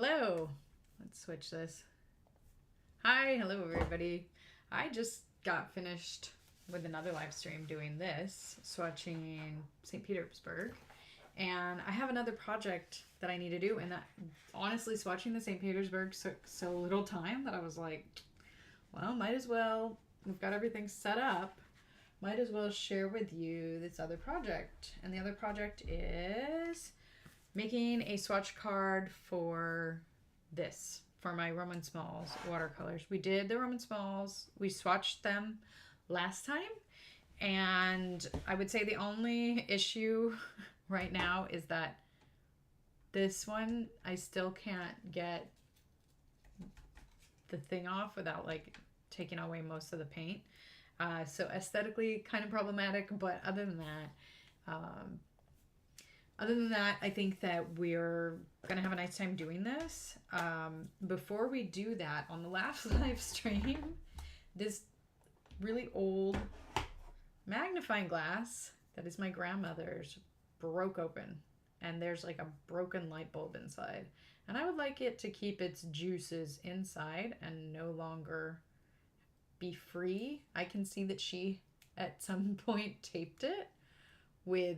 Hello. Let's switch this. Hi, hello everybody. I just got finished with another live stream doing this, swatching St. Petersburg. And I have another project that I need to do, and that honestly swatching the St. Petersburg took so little time that I was like, well, might as well, we've got everything set up, might as well share with you this other project. And the other project is making a swatch card for this, for my Roman Szmals watercolors. We did the Roman Szmals, we swatched them last time, and I would say the only issue right now is that this one, I still can't get the thing off without like taking away most of the paint. So aesthetically kind of problematic, but other than that, I think that we're gonna have a nice time doing this. Before we do that, on the last live stream, this really old magnifying glass that is my grandmother's broke open, and there's like a broken light bulb inside. And I would like it to keep its juices inside and no longer be free. I can see that she at some point taped it with,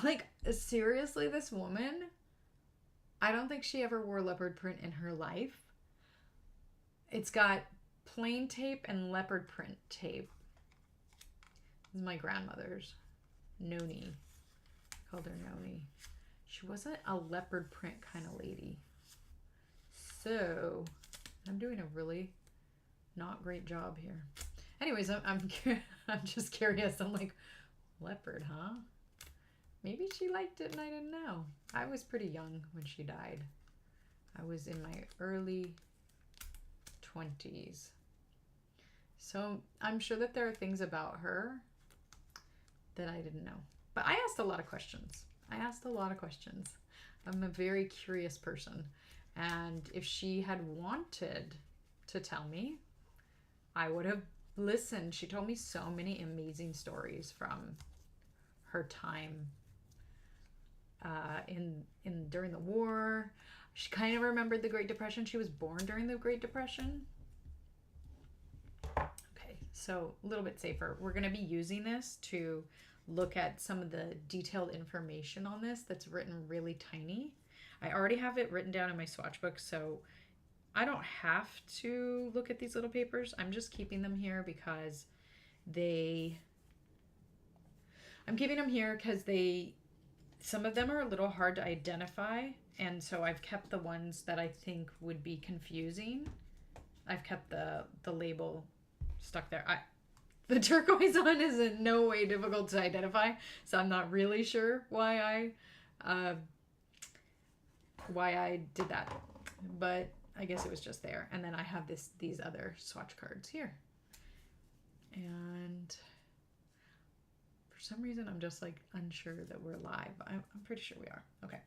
like, seriously, this woman, I don't think she ever wore leopard print in her life. It's got plain tape and leopard print tape. This is my grandmother's. Noni. Called her Noni. She wasn't a leopard print kind of lady. So, I'm doing a really not great job here. Anyways, I'm just curious. I'm like, leopard, huh? Maybe she liked it and I didn't know. I was pretty young when she died. I was in my early 20s. So I'm sure that there are things about her that I didn't know. But I asked a lot of questions. I'm a very curious person. And if she had wanted to tell me, I would have listened. She told me so many amazing stories from her time during the war. She kind of remembered the Great Depression. She was born during the Great Depression. Okay, so a little bit safer. We're going to be using this to look at some of the detailed information on this that's written really tiny. I already have it written down in my swatch book, so I don't have to look at these little papers. I'm just keeping them here because I'm keeping them here because some of them are a little hard to identify, and so I've kept the ones that I think would be confusing. I've kept the label stuck there. The turquoise one is in no way difficult to identify, so I'm not really sure why I did that, but I guess it was just there. And then I have these other swatch cards here, and for some reason I'm just like unsure that we're live. I'm pretty sure we are. Okay,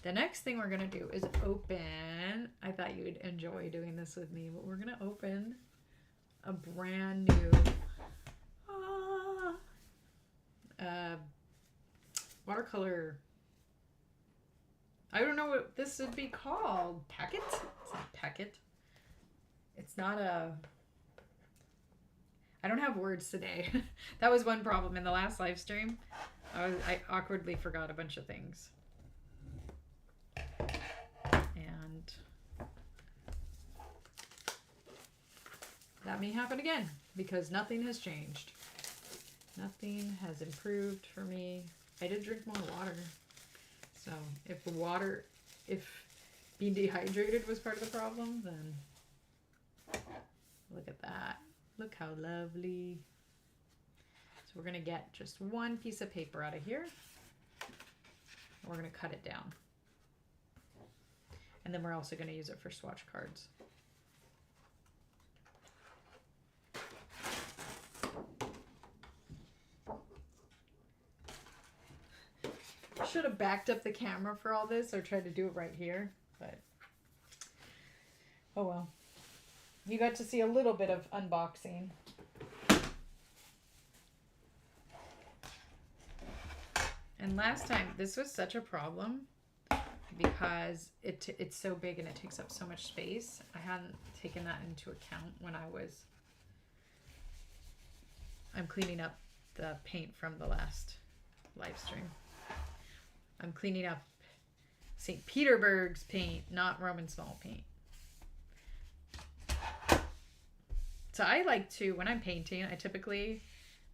the next thing we're gonna do is open. I thought you would enjoy doing this with me, but we're gonna open a brand new watercolor. I don't know what this would be called. Packet? It's not packet. It's not a... I don't have words today. That was one problem in the last live stream. I awkwardly forgot a bunch of things. And that may happen again because nothing has changed. Nothing has improved for me. I did drink more water. So if being dehydrated was part of the problem, then look at that. Look how lovely. So we're going to get just one piece of paper out of here. And we're going to cut it down. And then we're also going to use it for swatch cards. Should have backed up the camera for all this or tried to do it right here, but oh well. You got to see a little bit of unboxing. And last time, this was such a problem because it's so big and it takes up so much space. I hadn't taken that into account when I'm cleaning up the paint from the last live stream. I'm cleaning up St. Petersburg's paint, not Roman Szmal paint. So I like to, when I'm painting, I typically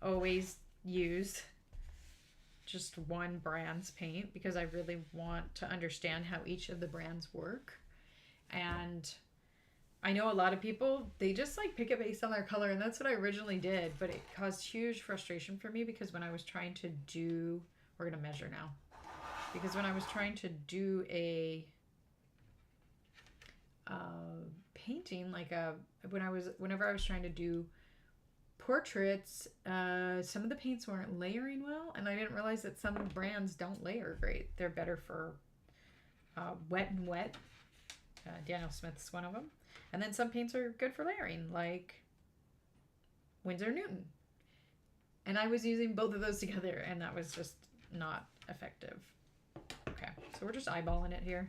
always use just one brand's paint because I really want to understand how each of the brands work. And I know a lot of people, they just like pick it based on their color, and that's what I originally did, but it caused huge frustration for me because when I was trying to do, we're going to measure now, because when I was trying to do a painting, like whenever I was trying to do portraits, some of the paints weren't layering well, and I didn't realize that some brands don't layer great. They're better for wet and wet. Daniel Smith's one of them. And then some paints are good for layering, like Winsor Newton. And I was using both of those together, and that was just not effective. Okay, so we're just eyeballing it here.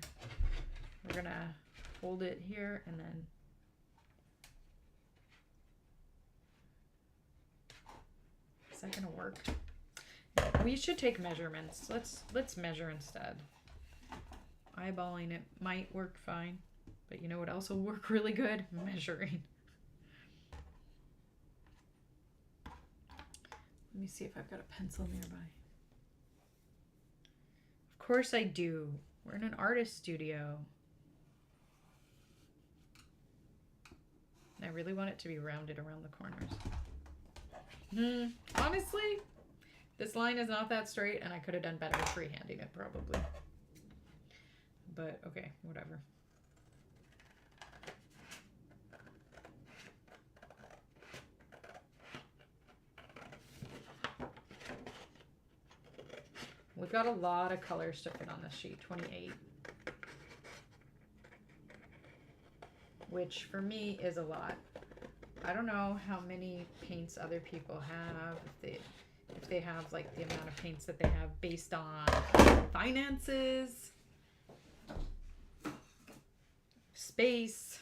We're gonna hold it here, and then is that gonna work? We should take measurements. Let's measure instead. Eyeballing it might work fine, but you know what else will work really good? Measuring. Let me see if I've got a pencil nearby. Of course I do. We're in an artist studio. And I really want it to be rounded around the corners. Honestly, this line is not that straight, and I could have done better freehanding it probably. But okay, whatever. We've got a lot of colors to fit on this sheet, 28. Which for me is a lot. I don't know how many paints other people have, if they have like the amount of paints that they have based on finances, space.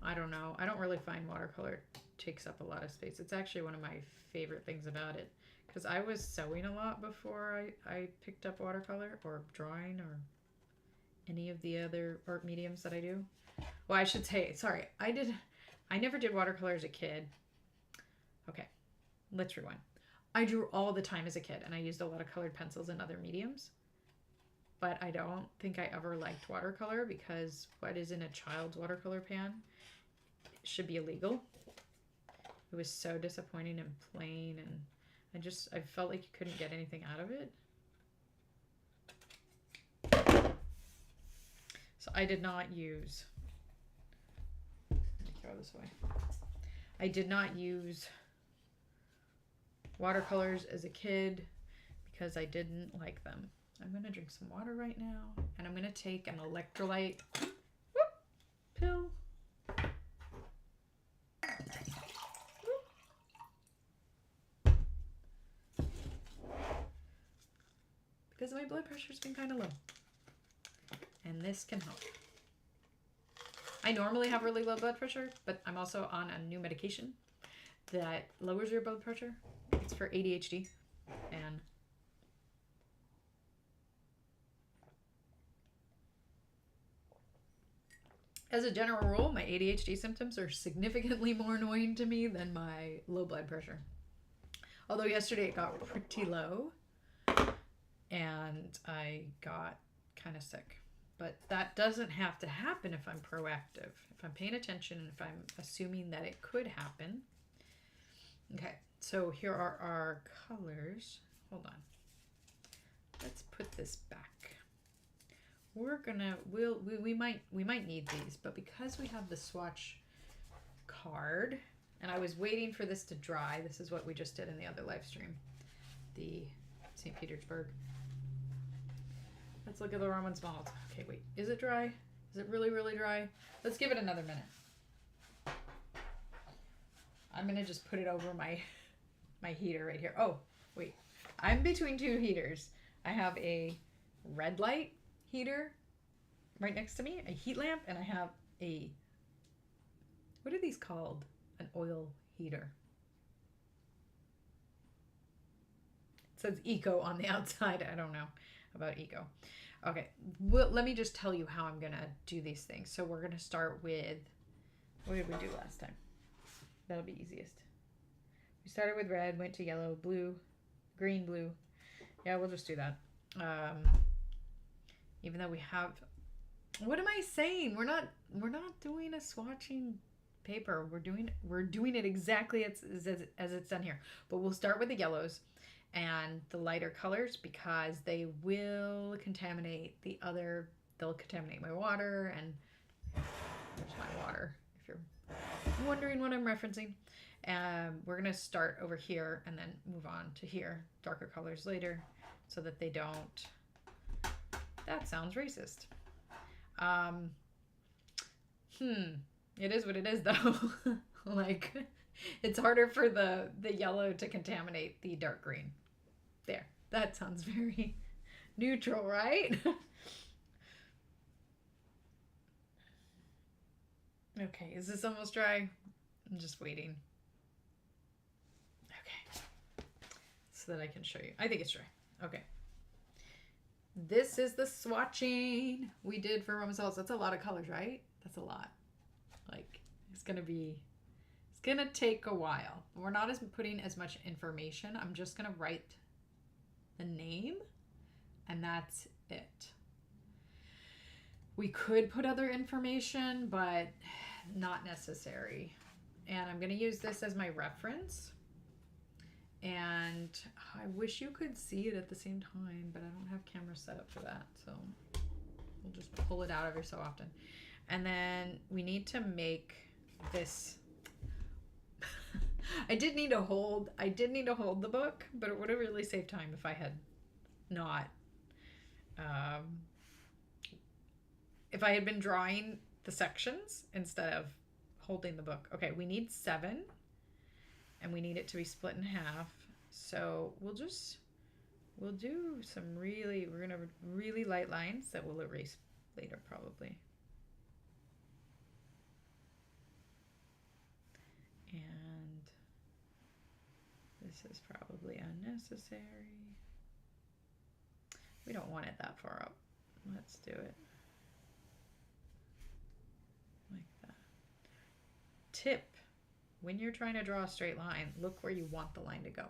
I don't know. I don't really find watercolor takes up a lot of space. It's actually one of my favorite things about it, because I was sewing a lot before I picked up watercolor or drawing or any of the other art mediums that I do. Well, I should say, sorry, I never did watercolor as a kid. Okay, let's rewind. I drew all the time as a kid, and I used a lot of colored pencils and other mediums. But I don't think I ever liked watercolor, because what is in a child's watercolor pan should be illegal. It was so disappointing and plain, and I felt like you couldn't get anything out of it. So I did not use, let me throw this away. I did not use watercolors as a kid because I didn't like them. I'm going to drink some water right now, and I'm going to take an electrolyte pill. Because my blood pressure's been kind of low. And this can help. I normally have really low blood pressure, but I'm also on a new medication that lowers your blood pressure. It's for ADHD. And as a general rule, my ADHD symptoms are significantly more annoying to me than my low blood pressure. Although yesterday it got pretty low and I got kind of sick. But that doesn't have to happen if I'm proactive, if I'm paying attention, and if I'm assuming that it could happen. Okay, so here are our colors. Hold on. Let's put this back. We're gonna, we might need these, but because we have the swatch card, and I was waiting for this to dry, this is what we just did in the other live stream, the St. Petersburg. Let's look at the Roman Szmal. Okay, wait, is it dry? Is it really, really dry? Let's give it another minute. I'm gonna just put it over my heater right here. Oh, wait, I'm between two heaters. I have a red light heater right next to me, a heat lamp, and I have a, what are these called? An oil heater. It says eco on the outside. I don't know about eco. Okay, well, let me just tell you how I'm gonna do these things. So we're gonna start with, what did we do last time? That'll be easiest. We started with red, went to yellow, blue, green, blue. Yeah, we'll just do that. Even though we have, what am I saying? We're not doing a swatching paper. We're doing it exactly as it's done here. But we'll start with the yellows and the lighter colors because they will contaminate the other. They'll contaminate my water, and there's my water if you're wondering what I'm referencing. We're gonna start over here and then move on to here, darker colors later, so that they don't. That sounds racist. It is what it is though. Like, it's harder for the yellow to contaminate the dark green. There, that sounds very neutral, right? Okay, is this almost dry? I'm just waiting. Okay, so that I can show you. I think it's dry. Okay. This is the swatching we did for Roman Szmal. That's a lot of colors, right? That's a lot. Like, it's gonna take a while. We're not putting as much information. I'm just gonna write the name, and that's it. We could put other information, but not necessary. And I'm gonna use this as my reference. And I wish you could see it at the same time, but I don't have camera set up for that, so we'll just pull it out every so often. And then we need to make this. I did need to hold the book, but it would have really saved time if I had not if I had been drawing the sections instead of holding the book. Okay, we need 7. And we need it to be split in half. So we'll do some we're gonna have really light lines that we'll erase later probably. And this is probably unnecessary. We don't want it that far up. Let's do it like that. Tip. When you're trying to draw a straight line, look where you want the line to go.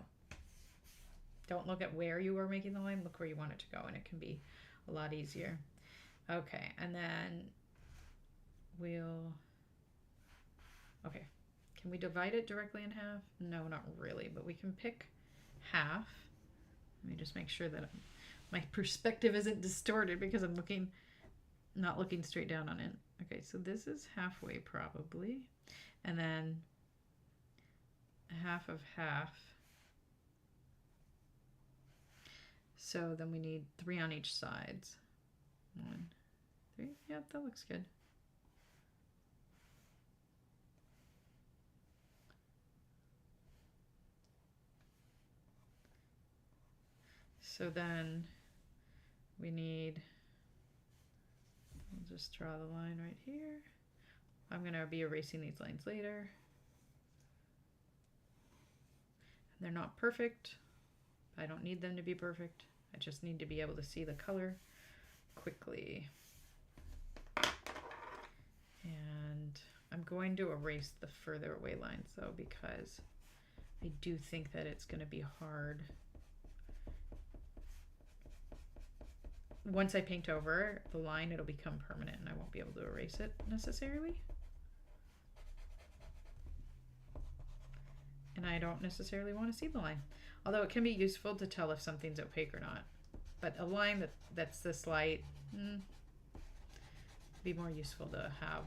Don't look at where you are making the line, look where you want it to go, and it can be a lot easier. Okay, and then okay, can we divide it directly in half? No, not really, but we can pick half. Let me just make sure that my perspective isn't distorted because I'm not looking straight down on it. Okay, so this is halfway probably, and then half of half. So then we need 3 on each side. 1, 3. Yep, that looks good. So then we need, I'll just draw the line right here. I'm going to be erasing these lines later. They're not perfect. I don't need them to be perfect. I just need to be able to see the color quickly. And I'm going to erase the further away lines though, because I do think that it's going to be hard. Once I paint over the line, it'll become permanent and I won't be able to erase it necessarily. And I don't necessarily want to see the line. Although it can be useful to tell if something's opaque or not. But a line that's this light, be more useful to have.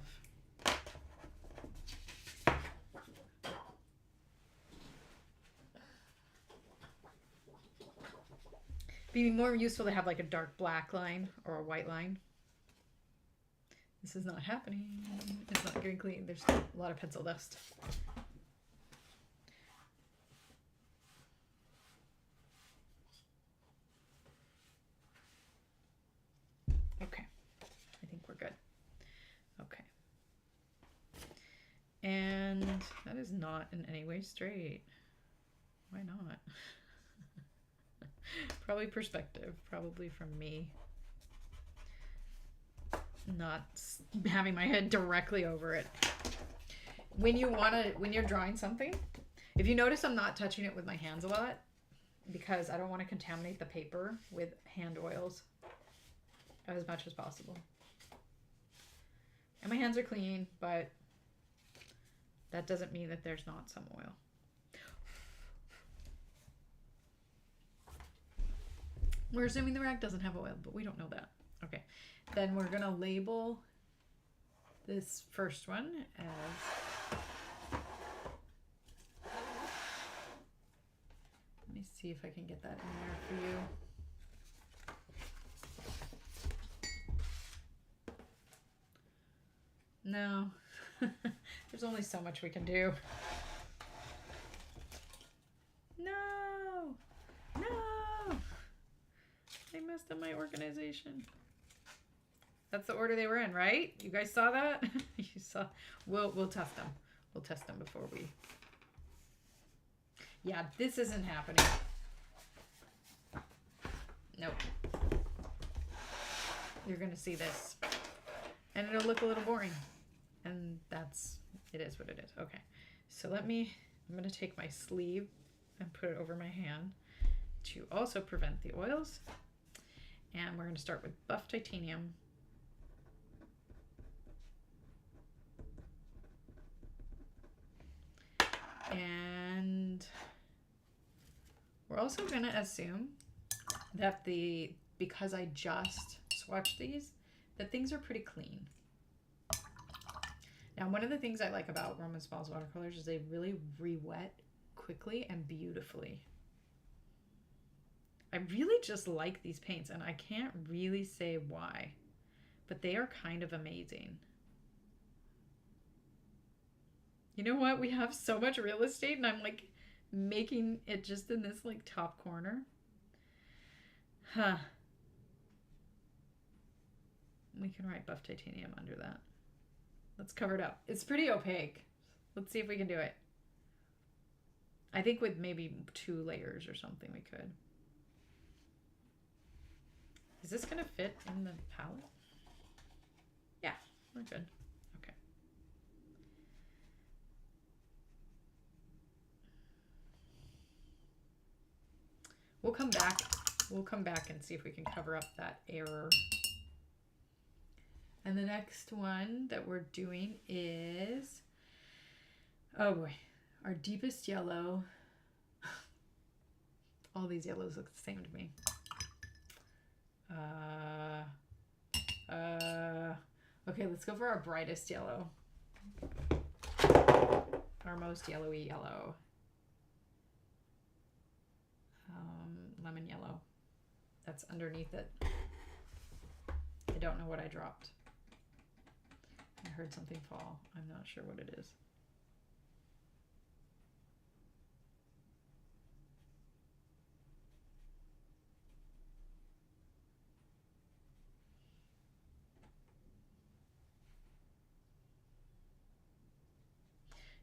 Be more useful to have like a dark black line or a white line. This is not happening. It's not getting clean. There's a lot of pencil dust. Okay. That is not in any way straight. Why not? Probably perspective, probably from me not having my head directly over it. When you're drawing something, if you notice I'm not touching it with my hands a lot, because I don't want to contaminate the paper with hand oils as much as possible. And my hands are clean, but that doesn't mean that there's not some oil. We're assuming the rag doesn't have oil, but we don't know that. Okay, then we're gonna label this first one as, let me see if I can get that in there for you. No, there's only so much we can do. No, no, I messed up my organization. That's the order they were in, right? You guys saw that? You saw. We'll test them. We'll test them before we. Yeah, this isn't happening. Nope. You're gonna see this, and it'll look a little boring. And it is what it is. Okay, so I'm gonna take my sleeve and put it over my hand to also prevent the oils. And we're gonna start with buff titanium. And we're also gonna assume that because I just swatched these, that things are pretty clean. Now, one of the things I like about Roman Szmal watercolors is they really re-wet quickly and beautifully. I really just like these paints, and I can't really say why, but they are kind of amazing. You know what? We have so much real estate, and I'm like making it just in this like top corner. Huh. We can write buff titanium under that. Let's cover it up. It's pretty opaque. Let's see if we can do it. I think with maybe 2 layers or something we could. Is this gonna fit in the palette? Yeah, we're good. Okay. We'll come back. We'll come back and see if we can cover up that error. And the next one that we're doing is, oh boy, our deepest yellow. All these yellows look the same to me. Okay, let's go for our brightest yellow. Our most yellowy yellow. Lemon yellow. That's underneath it. I don't know what I dropped. I heard something fall. I'm not sure what it is.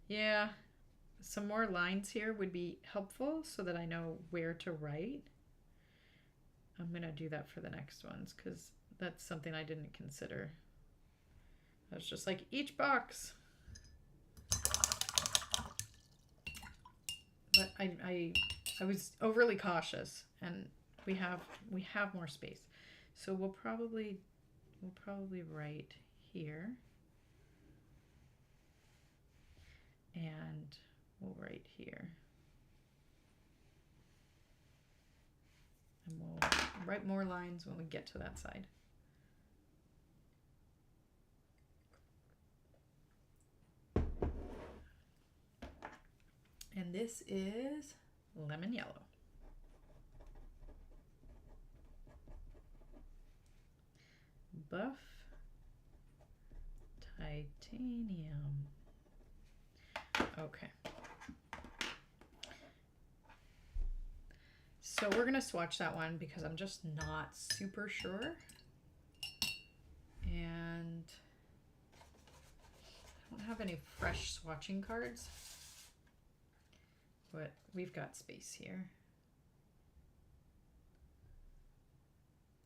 Yeah, some more lines here would be helpful so that I know where to write. I'm gonna do that for the next ones because that's something I didn't consider. I was just like, each box. But I was overly cautious, and we have more space. So we'll probably write here. And we'll write here. And we'll write more lines when we get to that side. And this is lemon yellow. Buff titanium. Okay. So we're gonna swatch that one because I'm just not super sure. And I don't have any fresh swatching cards, but we've got space here.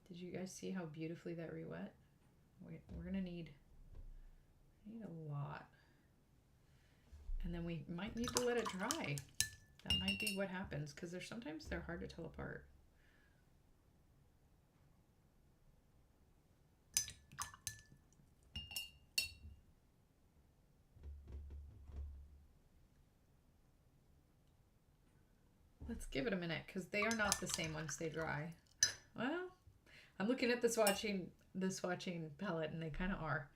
Did you guys see how beautifully that re-wet? We're gonna need a lot. And then we might need to let it dry. That might be what happens, because sometimes they're hard to tell apart. Let's give it a minute, because they are not the same once they dry. Well, I'm looking at the swatching palette, and they kind of are.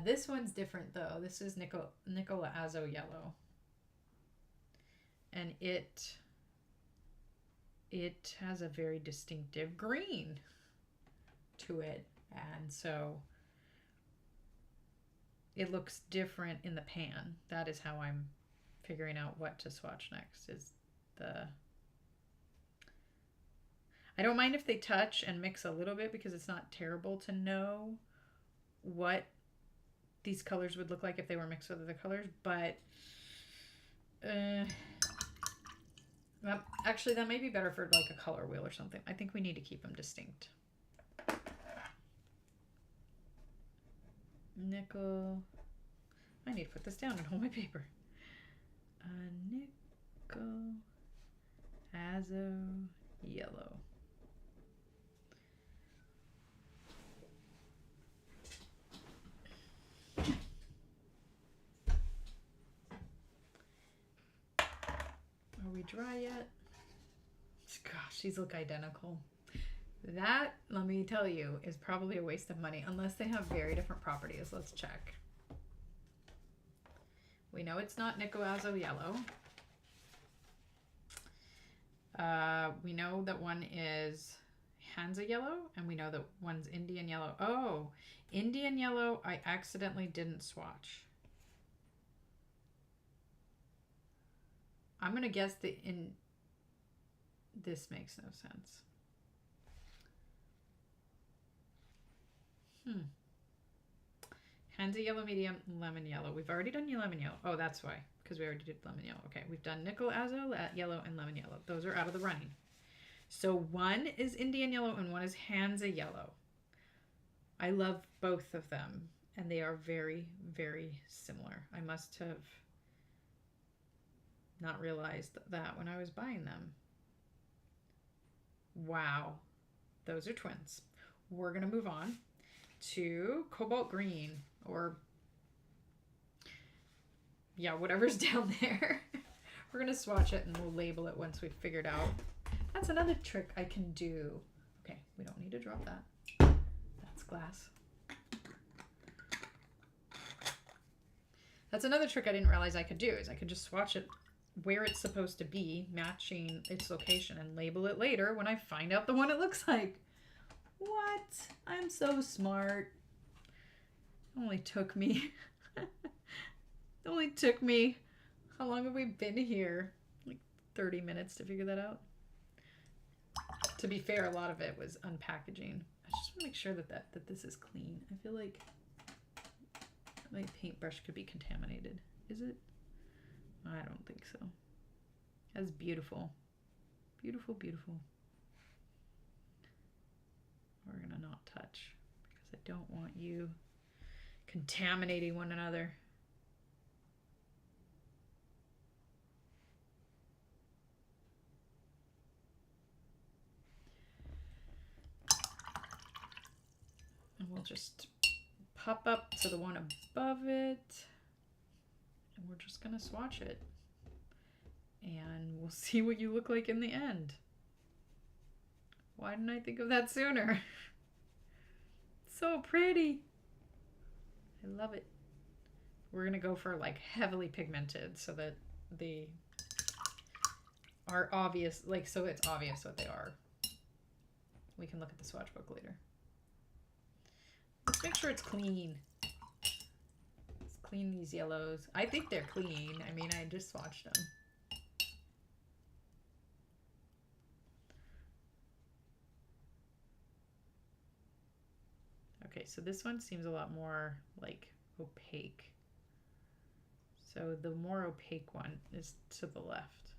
This one's different though. This is Nickel Azo Yellow, and it has a very distinctive green to it, and so it looks different in the pan. That is how I'm figuring out what to swatch next. Is I don't mind if they touch and mix a little bit, because it's not terrible to know what these colors would look like if they were mixed with other colors, but actually that may be better for like a color wheel or something. I think we need to keep them distinct. Nickel. I need to put this down and hold my paper. Nickel Azo Yellow. Are we dry yet? Gosh, these look identical. That, let me tell you, is probably a waste of money unless they have very different properties. Let's check. We know it's not Nickel Azo Yellow. We know that one is Hansa Yellow, and we know that one's Indian Yellow. Oh, Indian Yellow I accidentally didn't swatch. I'm going to guess this makes no sense. Hansa Yellow Medium, Lemon Yellow. We've already done Lemon Yellow. Oh, that's why, because we already did Lemon Yellow. Okay, we've done Nickel Azo Yellow and Lemon Yellow. Those are out of the running. So one is Indian Yellow and one is Hansa Yellow. I love both of them, and they are very, very similar. I must have not realized that when I was buying them. Wow, those are twins. We're gonna move on to Cobalt Green, or yeah, whatever's down there. We're gonna swatch it and we'll label it once we've figured out. That's another trick I can do. Okay, we don't need to drop that. That's glass. That's another trick I didn't realize I could do, is I could just swatch it where it's supposed to be, matching its location, and label it later when I find out the one it looks like. What? I'm so smart. It only took me how long have we been here? Like 30 minutes to figure that out. To be fair, a lot of it was unpackaging. I just want to make sure that this is clean. I feel like my paintbrush could be contaminated. Is it? I don't think so. That's beautiful. Beautiful, beautiful. We're gonna not touch because I don't want you contaminating one another. And we'll just pop up to the one above it, and we're just gonna swatch it, and we'll see what you look like in the end. Why didn't I think of that sooner? So pretty. I love it. We're gonna go for like heavily pigmented so that they are obvious, like, so it's obvious what they are. We can look at the swatch book later. Let's make sure it's clean. Let's clean these yellows. I think they're clean. I mean, I just swatched them. Okay, so this one seems a lot more like opaque. So the more opaque one is to the left.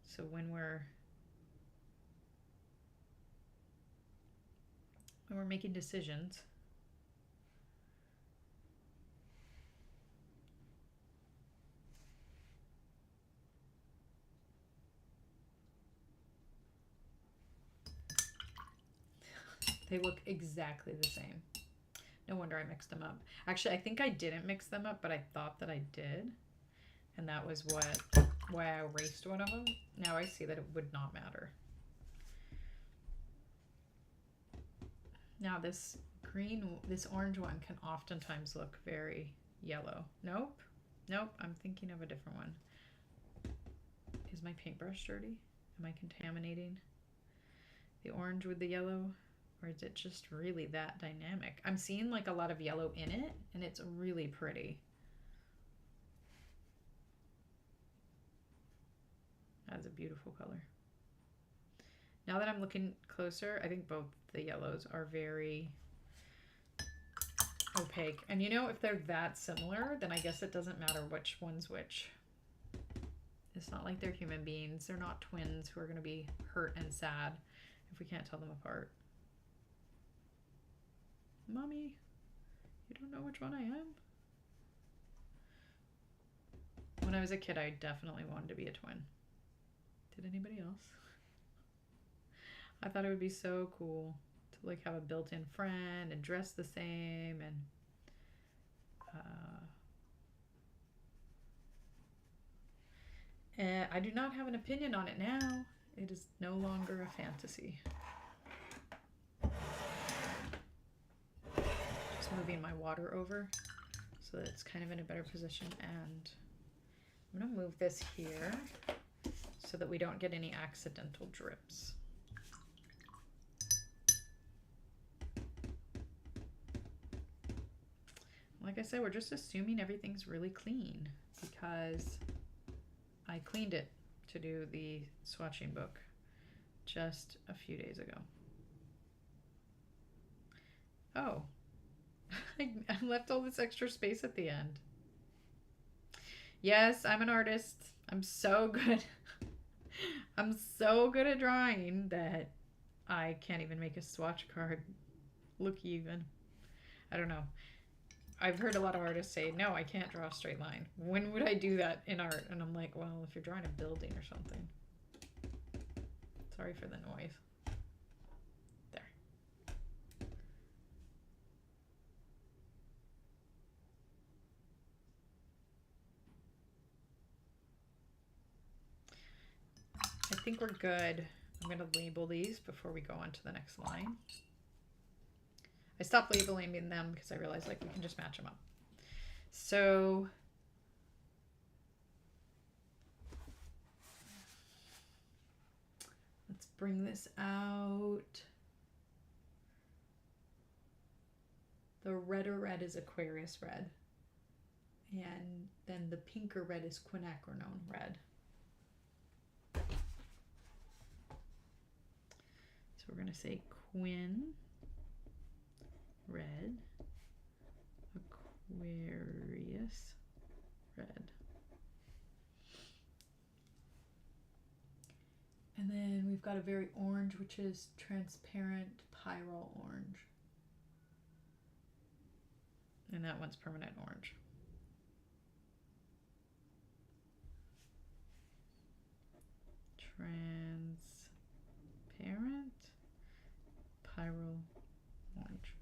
So when we're making decisions, they look exactly the same. No wonder I mixed them up. Actually, I think I didn't mix them up, but I thought that I did. And that was why I erased one of them. Now I see that it would not matter. Now this orange one can oftentimes look very yellow. Nope, I'm thinking of a different one. Is my paintbrush dirty? Am I contaminating the orange with the yellow? Or is it just really that dynamic? I'm seeing like a lot of yellow in it, and it's really pretty. That's a beautiful color. Now that I'm looking closer, I think both the yellows are very opaque. And you know, if they're that similar, then I guess it doesn't matter which one's which. It's not like they're human beings. They're not twins who are going to be hurt and sad if we can't tell them apart. Mommy, you don't know which one I am? When I was a kid, I definitely wanted to be a twin. Did anybody else? I thought it would be so cool to like have a built-in friend and dress the same, and I do not have an opinion on it now. It is no longer a fantasy. Moving my water over so that it's kind of in a better position, and I'm going to move this here so that we don't get any accidental drips. Like I said, we're just assuming everything's really clean because I cleaned it to do the swatching book just a few days ago. Oh, I left all this extra space at the end. Yes, I'm an artist. I'm so good. I'm so good at drawing that I can't even make a swatch card look even. I don't know. I've heard a lot of artists say, no, I can't draw a straight line. When would I do that in art? And I'm like, well, if you're drawing a building or something. Sorry for the noise. I think we're good. I'm going to label these before we go on to the next line. I stopped labeling them because I realized like we can just match them up. So let's bring this out. The redder red is Aquarius red. And then the pinker red is quinacridone red. So we're going to say Quin red, Aquarius red. And then we've got a very orange, which is transparent pyrrole orange. And that one's permanent orange. Transparent pyrrole orange.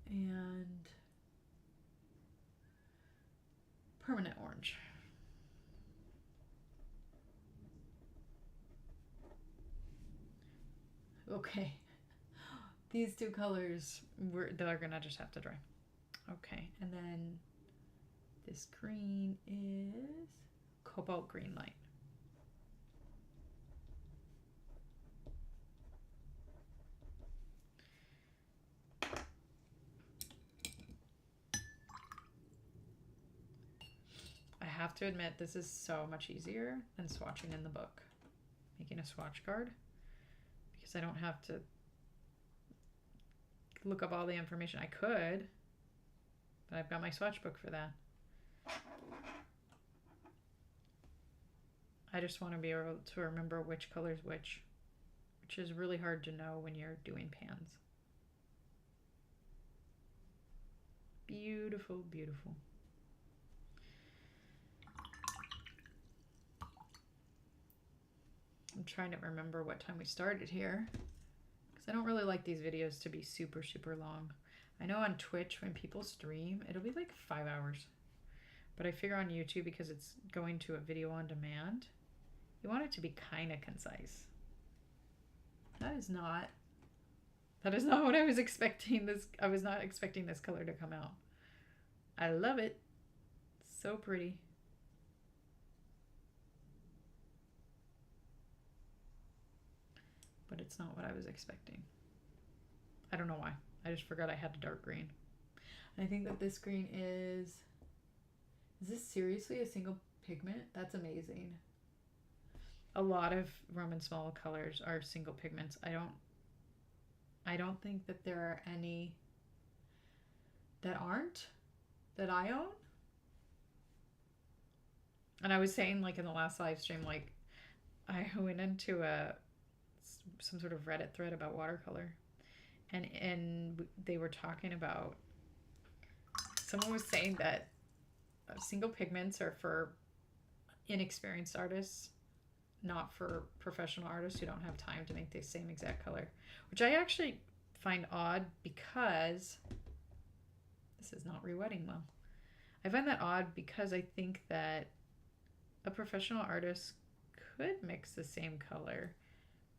And permanent orange. Okay. These two colors, they're gonna just have to dry. Okay, and then this green is cobalt green light. I have to admit, this is so much easier than swatching in the book, making a swatch card, because I don't have to look up all the information. I could, but I've got my swatch book for that. I just want to be able to remember which color's which is really hard to know when you're doing pans. Beautiful, beautiful. I'm trying to remember what time we started here, because I don't really like these videos to be super, super long. I know on Twitch when people stream, it'll be like 5 hours. But I figure on YouTube, because it's going to a video on demand, you want it to be kind of concise. That is not what I was expecting. I was not expecting this color to come out. I love it. So pretty. But it's not what I was expecting. I don't know why. I just forgot I had a dark green. And I think that this green is this seriously a single pigment? That's amazing. A lot of Roman Szmal colors are single pigments. I don't think that there are any that aren't, that I own. And I was saying, like, in the last live stream, like, I went into some sort of Reddit thread about watercolor, and they were talking about, someone was saying that single pigments are for inexperienced artists, not for professional artists who don't have time to make the same exact color, which I actually find odd, because this is not rewetting well. I find that odd because I think that a professional artist could mix the same color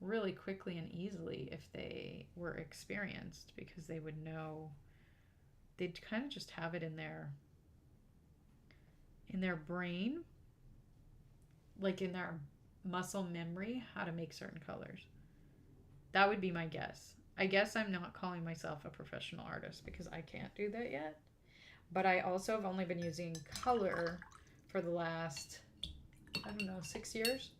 really quickly and easily if they were experienced, because they would know, they'd kind of just have it in their brain, like in their muscle memory, how to make certain colors. That would be my guess. I guess I'm not calling myself a professional artist because I can't do that yet. But I also have only been using color for the last, I don't know, 6 years.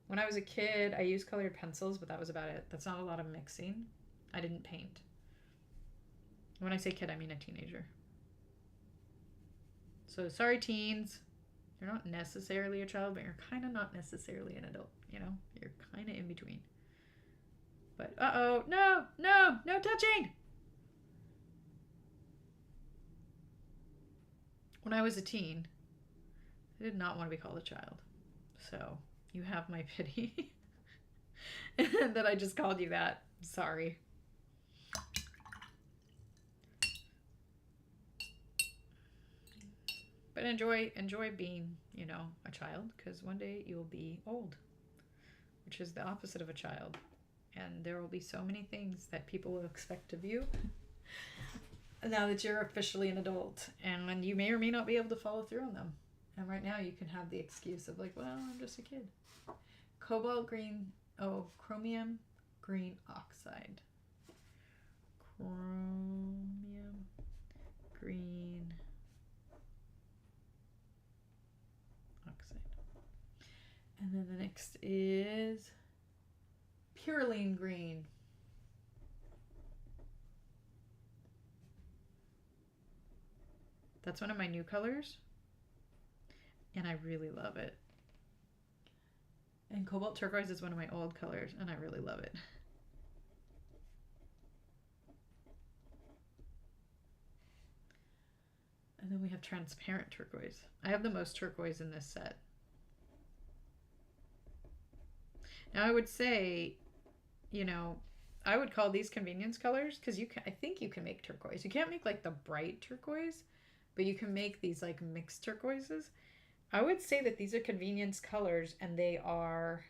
When I was a kid, I used colored pencils, but that was about it. That's not a lot of mixing. I didn't paint. When I say kid, I mean a teenager. So sorry, teens. You're not necessarily a child, but you're kind of not necessarily an adult, you know? You're kind of in between. But, uh-oh, no touching! When I was a teen, I did not want to be called a child. So, you have my pity that I just called you that. Sorry. But enjoy being, you know, a child, because one day you'll be old, which is the opposite of a child. And there will be so many things that people will expect of you now that you're officially an adult, and you may or may not be able to follow through on them. And right now you can have the excuse of like, well, I'm just a kid. Cobalt green, chromium green oxide. Chromium green oxide. And then the next is Purline green. That's one of my new colors, and I really love it. And cobalt turquoise is one of my old colors, and I really love it. And then we have transparent turquoise. I have the most turquoise in this set. Now I would say, you know, I would call these convenience colors, because I think you can make turquoise. You can't make like the bright turquoise, but you can make these like mixed turquoises. I would say that these are convenience colors, and they are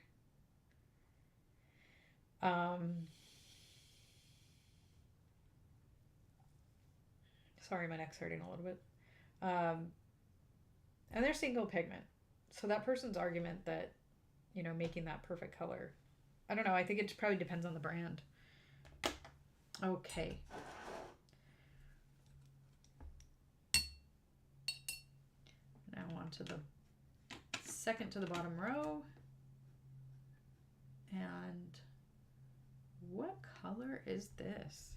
sorry, my neck's hurting a little bit. And they're single pigment. So that person's argument that, you know, making that perfect color, I don't know, I think it probably depends on the brand. Okay. Now on to the second to the bottom row. And what color is this?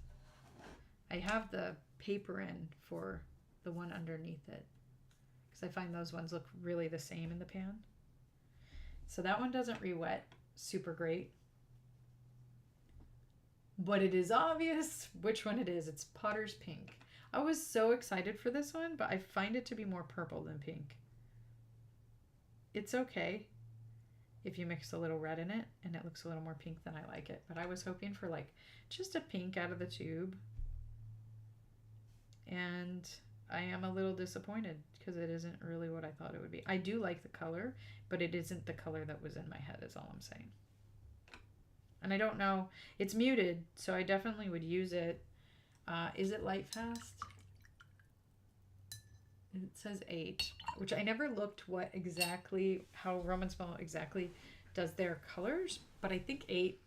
I have the paper in for the one underneath it, because I find those ones look really the same in the pan. So that one doesn't re-wet super great. But it is obvious which one it is. It's Potter's Pink. I was so excited for this one, but I find it to be more purple than pink. It's okay if you mix a little red in it and it looks a little more pink than I like it. But I was hoping for like just a pink out of the tube. And I am a little disappointed because it isn't really what I thought it would be. I do like the color, but it isn't the color that was in my head is all I'm saying. And I don't know. It's muted, so I definitely would use it. Is it light fast? It says 8, which I never looked what exactly, how Roman Szmal exactly does their colors, but I think 8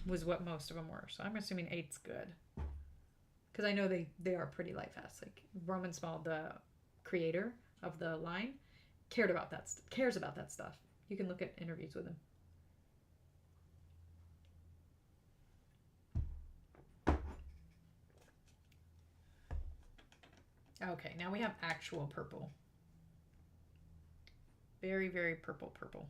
was what most of them were. So I'm assuming 8's good. Because I know they are pretty light fast. Like Roman Szmal, the creator of the line, cares about that stuff. You can look at interviews with him. Okay, now we have actual purple. Very, very purple.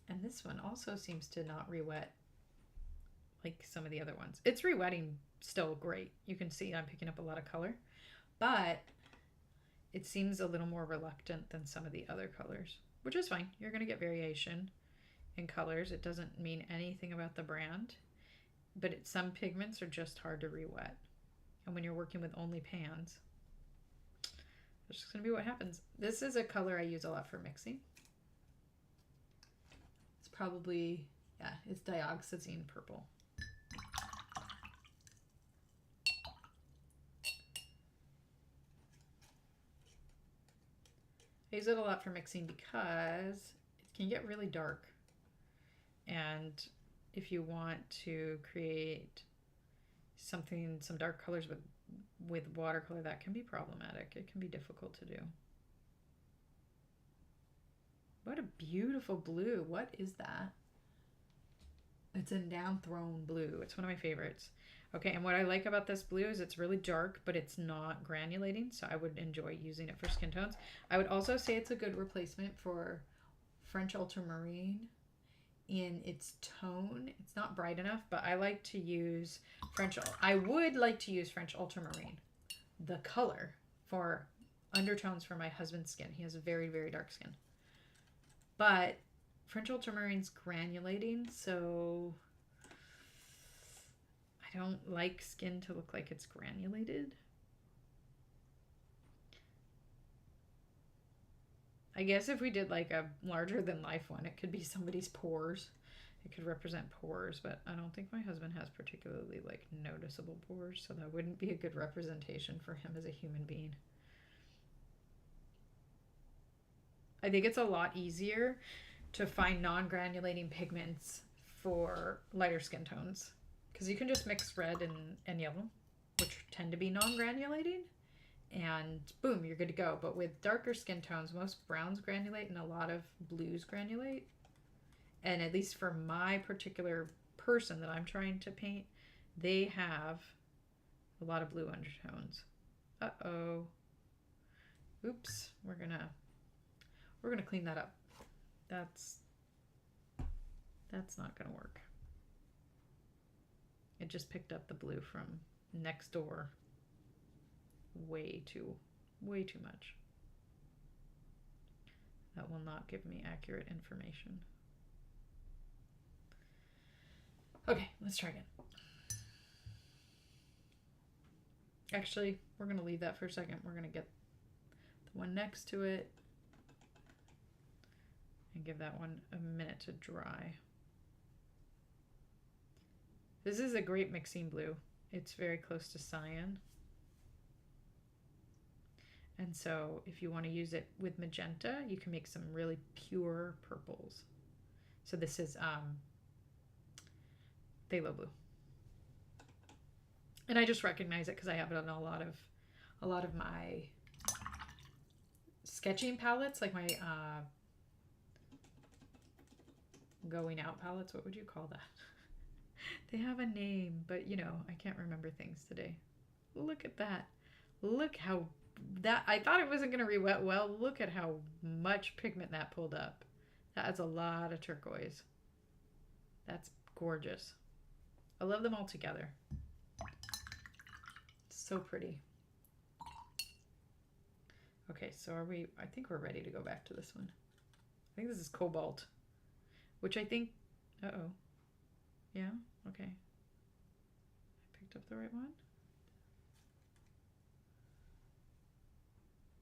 And this one also seems to not re-wet like some of the other ones. It's re-wetting still great. You can see I'm picking up a lot of color, but it seems a little more reluctant than some of the other colors, which is fine. You're going to get variation in colors. It doesn't mean anything about the brand. But some pigments are just hard to re-wet. And when you're working with only pans, that's just going to be what happens. This is a color I use a lot for mixing. It's probably, yeah, it's dioxazine purple. I use it a lot for mixing because it can get really dark. And if you want to create something, some dark colors with watercolor, that can be problematic. It can be difficult to do. What a beautiful blue. What is that? It's a down-thrown blue. It's one of my favorites. Okay, and what I like about this blue is it's really dark, but it's not granulating, so I would enjoy using it for skin tones. I would also say it's a good replacement for French Ultramarine in its tone. It's not bright enough, but I like to use I would like to use French Ultramarine, the color, for undertones for my husband's skin. He has a very, very dark skin. But French Ultramarine's granulating, so I don't like skin to look like it's granulated. I guess if we did like a larger than life one, it could be somebody's pores. It could represent pores, but I don't think my husband has particularly like noticeable pores, so that wouldn't be a good representation for him as a human being. I think it's a lot easier to find non-granulating pigments for lighter skin tones because you can just mix red and yellow, which tend to be non-granulating, and boom, you're good to go. But with darker skin tones, most browns granulate and a lot of blues granulate. And at least for my particular person that I'm trying to paint, they have a lot of blue undertones. Uh-oh. Oops, we're gonna clean that up. That's not gonna work. It just picked up the blue from next door. Way too much. That will not give me accurate information. Okay, let's try again. Actually, we're going to leave that for a second. We're going to get the one next to it and give that one a minute to dry. This is a great mixing blue. It's very close to cyan. And so if you want to use it with magenta, you can make some really pure purples. So this is phthalo blue. And I just recognize it because I have it on a lot of my sketching palettes, like my going out palettes. What would you call that? They have a name, but you know, I can't remember things today. Look at that. Look how that I thought it wasn't going to re-wet well. Look at how much pigment that pulled up. That's a lot of turquoise. That's gorgeous. I love them all together. So pretty. Okay, so are we, I think we're ready to go back to this one. I think this is Cobalt, which I think, uh-oh. Yeah, okay. I picked up the right one.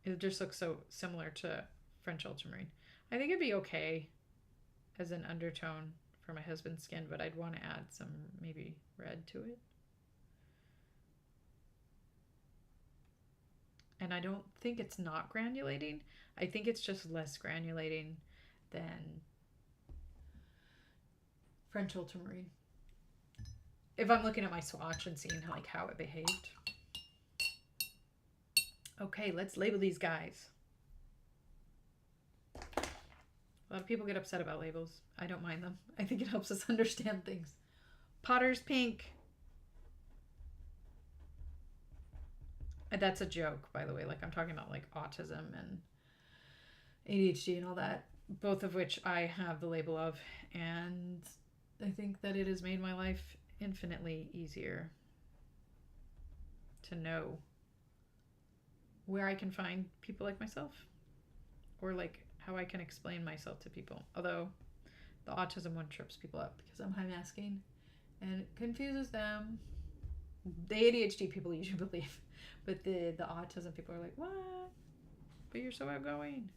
It just looks so similar to French Ultramarine. I think it'd be okay as an undertone for my husband's skin, but I'd want to add some maybe red to it. And I don't think it's not granulating. I think it's just less granulating than French Ultramarine. If I'm looking at my swatch and seeing like how it behaved. Okay, let's label these guys. A lot of people get upset about labels. I don't mind them. I think it helps us understand things. Potter's Pink. And that's a joke, by the way. Like, I'm talking about like autism and ADHD and all that, both of which I have the label of. And I think that it has made my life infinitely easier to know where I can find people like myself, or like how I can explain myself to people. Although the autism one trips people up because I'm high masking and it confuses them. The ADHD people usually believe, but the autism people are like, what? But you're so outgoing.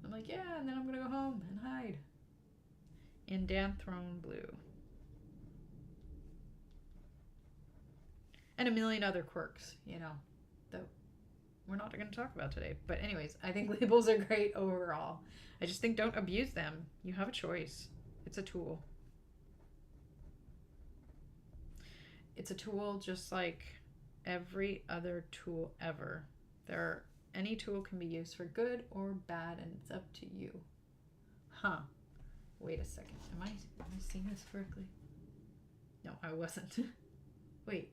I'm like, yeah, and then I'm gonna go home and hide. In Danthrone Blue. And a million other quirks, you know, that we're not going to talk about today. But anyways, I think labels are great overall. I just think don't abuse them. You have a choice. It's a tool. It's a tool just like every other tool ever. Any tool can be used for good or bad, and it's up to you. Huh. Wait a second. Am I seeing this correctly? No, I wasn't. Wait.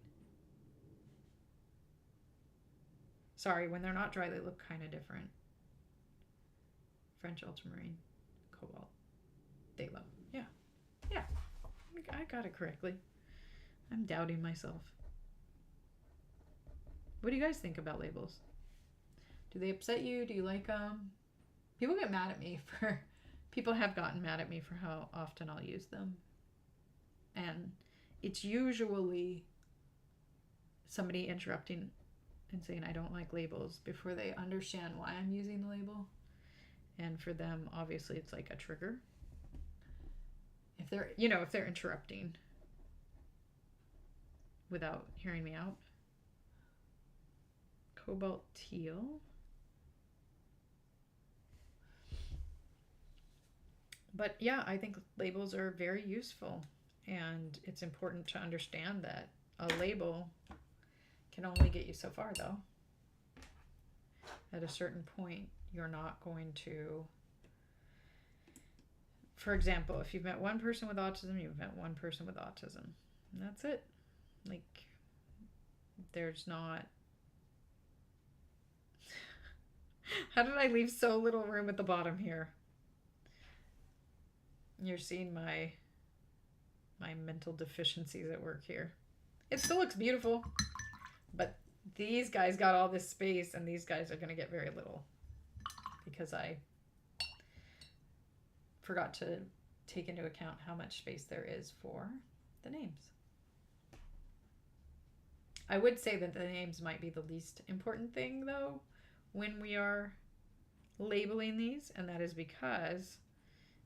Sorry, when they're not dry, they look kind of different. French Ultramarine, Cobalt, Phthalo. Yeah. Yeah. I got it correctly. I'm doubting myself. What do you guys think about labels? Do they upset you? Do you like them? People get mad at me for... People have gotten mad at me for how often I'll use them. And it's usually somebody interrupting and saying I don't like labels before they understand why I'm using the label. And for them, obviously, it's like a trigger. If they're, if they're interrupting without hearing me out. Cobalt Teal. But yeah, I think labels are very useful, and it's important to understand that a label can only get you so far, though. At a certain point, you're not going to... For example, if you've met one person with autism, you've met one person with autism. And that's it. Like, there's not... How did I leave so little room at the bottom here? You're seeing my mental deficiencies at work here. It still looks beautiful, but these guys got all this space, and these guys are going to get very little because I forgot to take into account how much space there is for the names. I would say that the names might be the least important thing, though, when we are labeling these, and that is because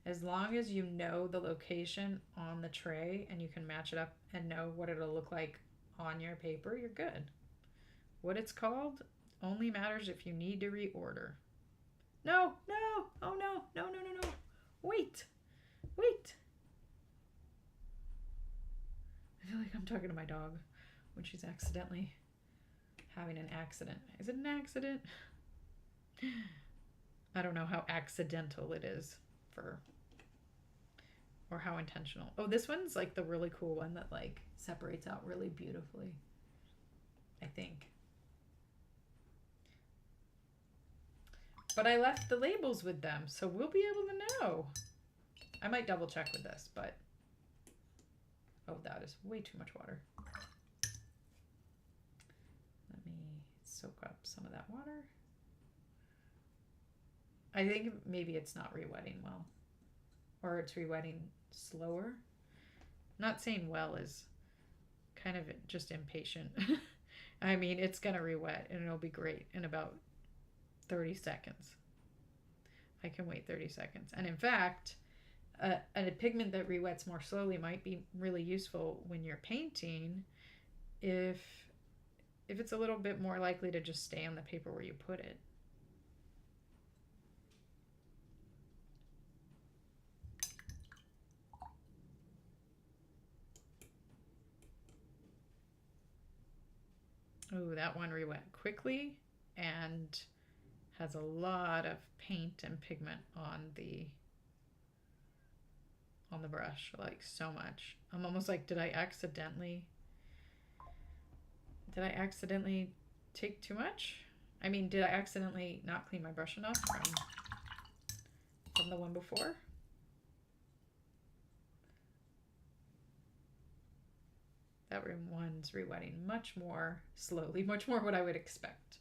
as long as you know the location on the tray and you can match it up and know what it'll look like on your paper, you're good. What it's called only matters if you need to reorder. No, no, oh no, no, no, no, no. Wait. I feel like I'm talking to my dog when she's accidentally having an accident. Is it an accident? I don't know how accidental it is or how intentional. Oh, this one's like the really cool one that like separates out really beautifully, I think. But I left the labels with them, so we'll be able to know. I might double check with this, but... Oh, that is way too much water. Let me soak up some of that water. I think maybe it's not re-wetting well. Or it's re-wetting slower. Not saying well is kind of just impatient. I mean, it's going to re-wet and it'll be great in about 30 seconds. I can wait 30 seconds. And in fact, a pigment that re-wets more slowly might be really useful when you're painting if it's a little bit more likely to just stay on the paper where you put it. Oh, that one re-wet quickly and has a lot of paint and pigment on the brush, like so much. I'm almost like, did I accidentally take too much? I mean, did I accidentally not clean my brush enough from the one before? That one's re-wetting much more slowly, much more what I would expect.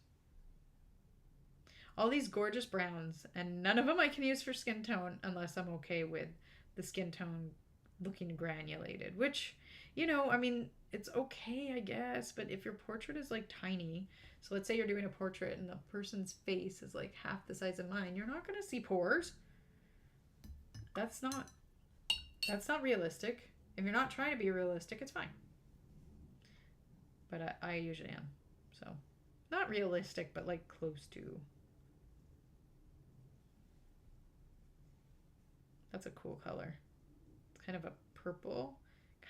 All these gorgeous browns, and none of them I can use for skin tone unless I'm okay with the skin tone looking granulated, which, you know, I mean, it's okay, I guess, but if your portrait is like tiny, so let's say you're doing a portrait and the person's face is like half the size of mine, you're not going to see pores. That's not realistic. If you're not trying to be realistic, it's fine. But I usually am. So, not realistic, but like close to. That's a cool color. It's kind of a purple,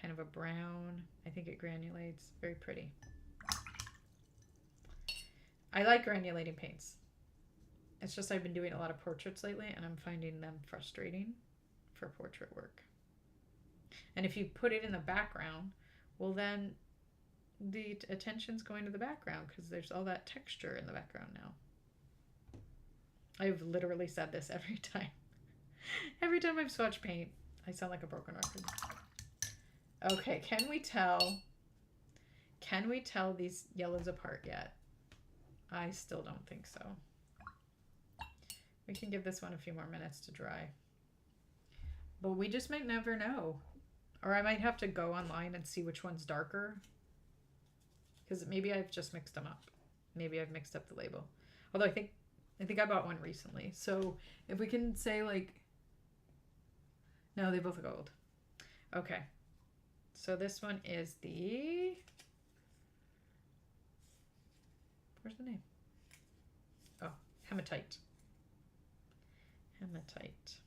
kind of a brown. I think it granulates. Very pretty. I like granulating paints. It's just I've been doing a lot of portraits lately and I'm finding them frustrating for portrait work. And if you put it in the background, well then the attention's going to the background because there's all that texture in the background now. I've literally said this every time. Every time I've swatched paint, I sound like a broken record. Okay, can we tell these yellows apart yet? I still don't think so. We can give this one a few more minutes to dry. But we just might never know. Or I might have to go online and see which one's darker. Because maybe I've just mixed them up. Maybe I've mixed up the label. Although I think I bought one recently. So if we can say like, no, they both look gold. Okay. So this one is the, where's the name? Oh, hematite. Hematite.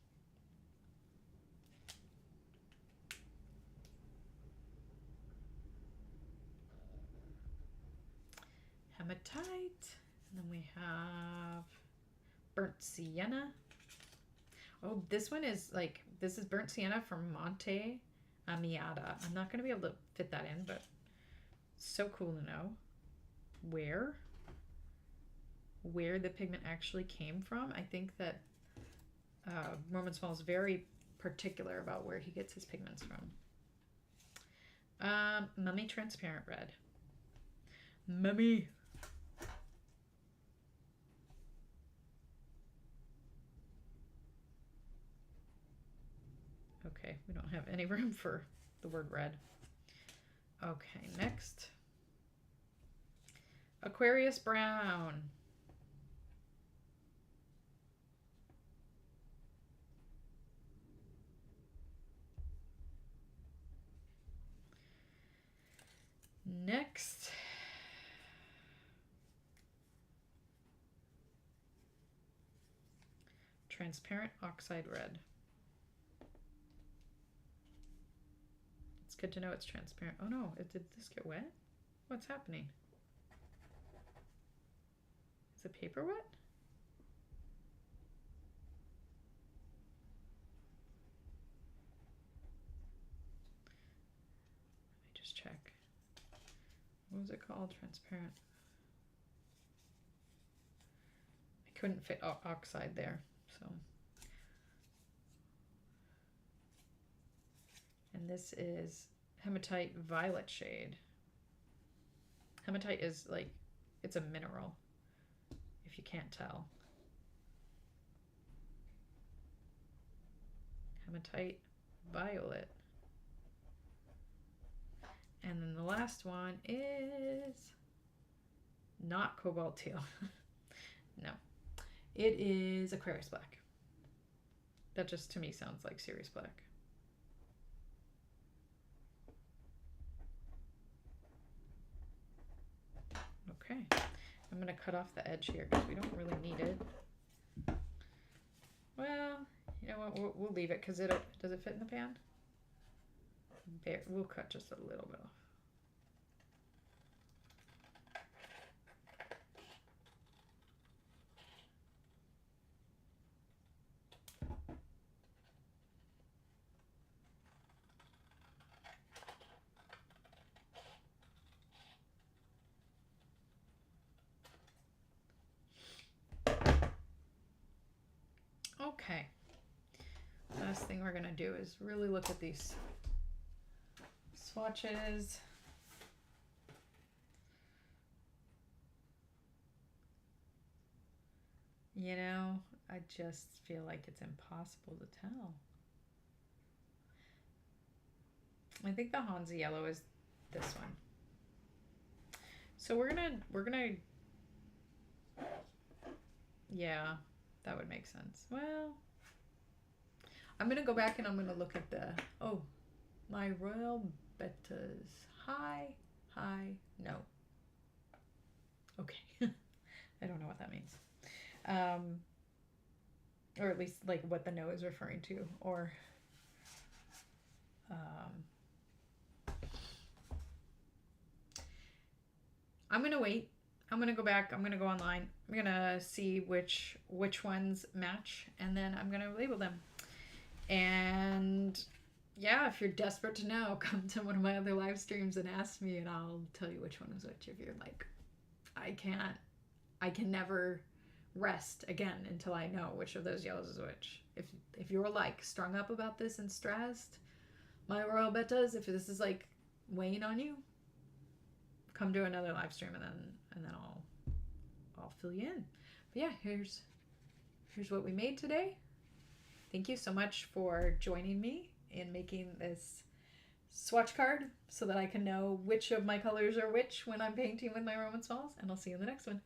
Hematite. And then we have burnt sienna. Oh, this one is like, this is burnt sienna from Monte Amiata. I'm not going to be able to fit that in, but so cool to know where the pigment actually came from. I think that Roman Szmal is very particular about where he gets his pigments from. Mummy transparent red. Mummy. Okay, we don't have any room for the word red. Okay, next. Aquarius brown. Next. Transparent oxide red. It's good to know it's transparent. Oh no, did this get wet? What's happening? Is the paper wet? Let me just check. What was it called? Transparent. My couldn't fit oxide there, so. And this is hematite violet shade. Hematite is like, it's a mineral, if you can't tell. Hematite violet. And then the last one is not cobalt teal. No, it is Aquarius black. That just to me sounds like Ceres black. Okay, I'm gonna cut off the edge here because we don't really need it. Well, you know what, we'll leave it because does it fit in the pan? We'll cut just a little bit off. Okay, last thing we're gonna do is really look at these swatches. You know, I just feel like it's impossible to tell. I think the Hansa yellow is this one. So we're gonna, yeah, that would make sense. Well, I'm gonna go back and I'm gonna look at the, oh, my royal bettas. High, no. Okay. I don't know what that means. Or at least like what the no is referring to, or I'm gonna wait. I'm gonna go back. I'm gonna go online. I'm gonna see which ones match, and then I'm gonna label them. And yeah, if you're desperate to know, come to one of my other live streams and ask me, and I'll tell you which one is which. If you're like, I can never rest again until I know which of those yellows is which. If you're like strung up about this and stressed, my royal bettas, if this is like weighing on you, come to another live stream and then I'll fill you in. But yeah, here's what we made today. Thank you so much for joining me in making this swatch card so that I can know which of my colors are which when I'm painting with my Roman Szmals, and I'll see you in the next one.